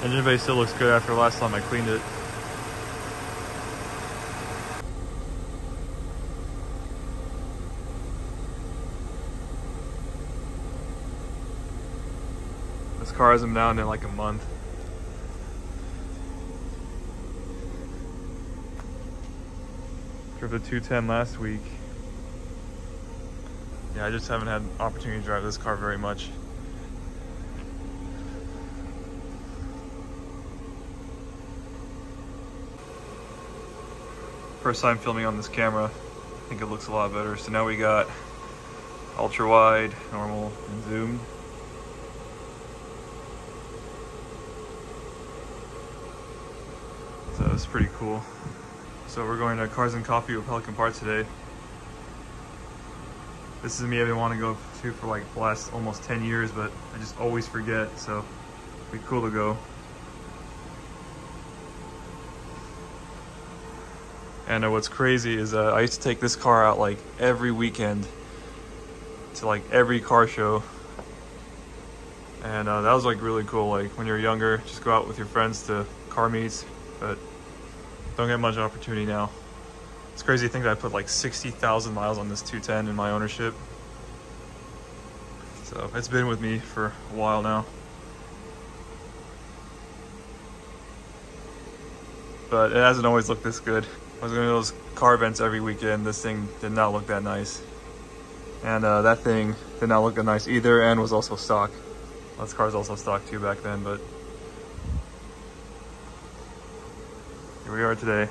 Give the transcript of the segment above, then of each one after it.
Engine bay still looks good after the last time I cleaned it. This car hasn't been down in like a month. Drove the 210 last week. Yeah, I just haven't had an opportunity to drive this car very much. First time filming on this camera. I think it looks a lot better. So now we got ultra wide, normal, and zoomed. So it's pretty cool. So we're going to Cars and Coffee with Pelican Parts today. This is me I've been wanting to go to for like the last almost 10 years, but I just always forget, so it'd be cool to go. And what's crazy is I used to take this car out like every weekend to like every car show. And that was like really cool. Like when you're younger, just go out with your friends to car meets, but don't get much opportunity now. It's crazy to think that I put like 60,000 miles on this 210 in my ownership. So it's been with me for a while now. But it hasn't always looked this good. I was going to those car events every weekend. This thing did not look that nice. And that thing did not look that nice either, and was also stock. Well, this car was also stock too back then, but here we are today.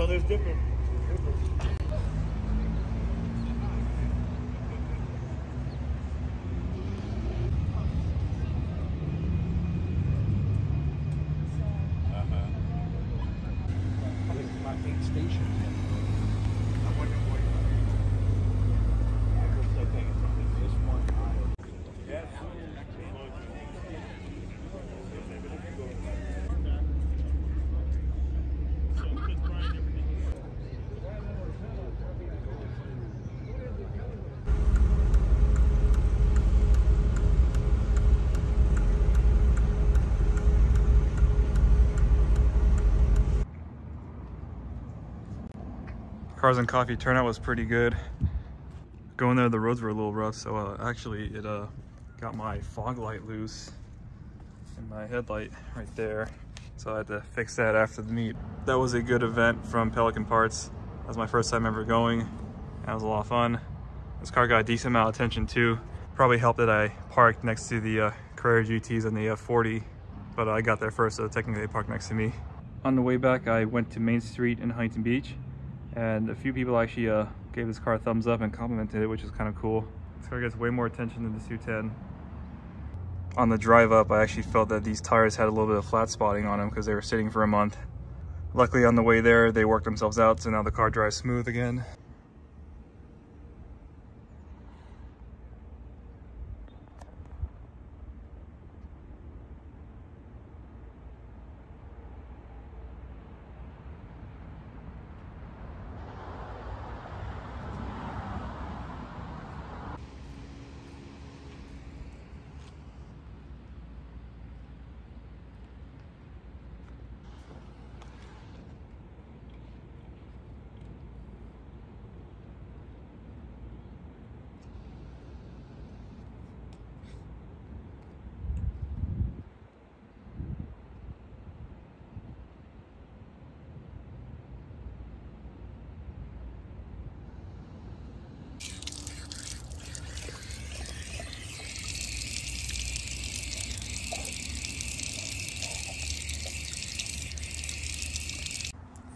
there's different. Cars and Coffee turnout was pretty good. Going there, the roads were a little rough, so actually it got my fog light loose and my headlight right there. So I had to fix that after the meet. That was a good event from Pelican Parts. That was my first time ever going. That was a lot of fun. This car got a decent amount of attention too. Probably helped that I parked next to the Carrera GTs and the F40, but I got there first, so technically they parked next to me. On the way back, I went to Main Street in Huntington Beach, and a few people actually gave this car a thumbs up and complimented it, which is kind of cool. This car gets way more attention than the SU10. On the drive up, I actually felt that these tires had a little bit of flat spotting on them because they were sitting for a month. Luckily on the way there, they worked themselves out, so now the car drives smooth again.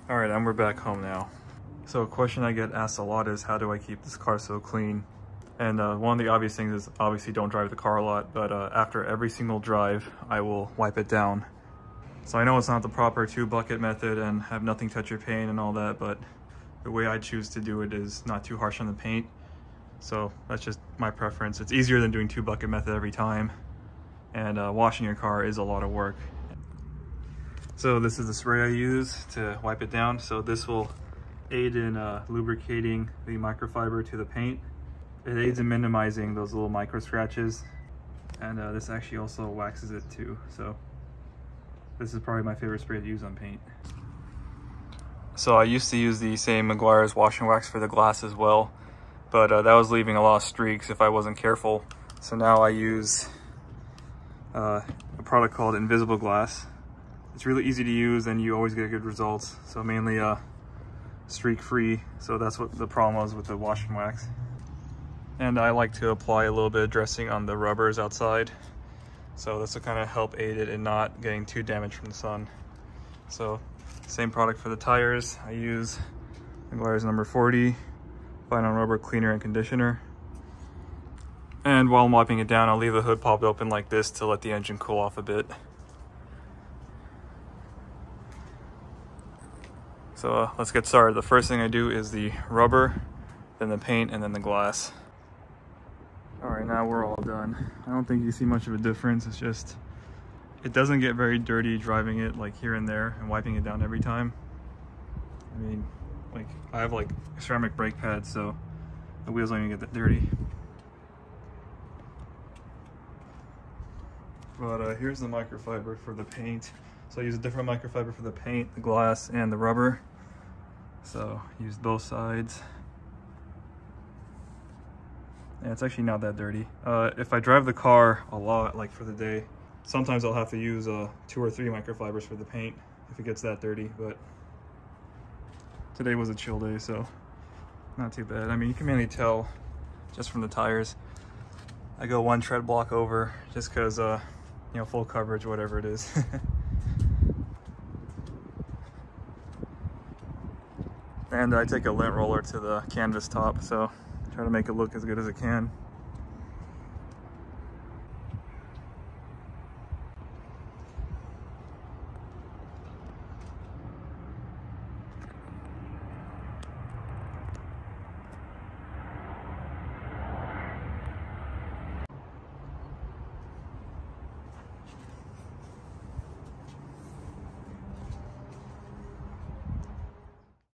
All right, and we're back home now. So a question I get asked a lot is, how do I keep this car so clean? And one of the obvious things is obviously don't drive the car a lot, but after every single drive, I will wipe it down. So I know it's not the proper 2-bucket method and have nothing touch your paint and all that, but the way I choose to do it is not too harsh on the paint. So that's just my preference. It's easier than doing 2-bucket method every time. And washing your car is a lot of work. So this is the spray I use to wipe it down. So this will aid in lubricating the microfiber to the paint. It aids in minimizing those little micro scratches. And this actually also waxes it too. So this is probably my favorite spray to use on paint. So I used to use the same Meguiar's wash and wax for the glass as well, but that was leaving a lot of streaks if I wasn't careful. So now I use a product called Invisible Glass. It's really easy to use and you always get good results. So mainly streak free. So that's what the problem was with the wash and wax. And I like to apply a little bit of dressing on the rubbers outside. So this will kind of help aid it in not getting too damaged from the sun. So same product for the tires. I use Meguiar's number 40 vinyl rubber cleaner and conditioner. And while I'm wiping it down, I'll leave the hood popped open like this to let the engine cool off a bit. So let's get started. The first thing I do is the rubber, then the paint, and then the glass. All right, now we're all done. I don't think you see much of a difference. It's just, it doesn't get very dirty driving it like here and there and wiping it down every time. I mean, like I have like ceramic brake pads, so the wheels don't even get that dirty. But here's the microfiber for the paint. So I use a different microfiber for the paint, the glass, and the rubber. So use both sides. Yeah, it's actually not that dirty. If I drive the car a lot, like for the day, sometimes I'll have to use 2 or 3 microfibers for the paint if it gets that dirty, but today was a chill day, so not too bad. I mean, you can mainly tell just from the tires. I go 1 tread block over just because, you know, full coverage, whatever it is. And I take a lint roller to the canvas top, so try to make it look as good as it can.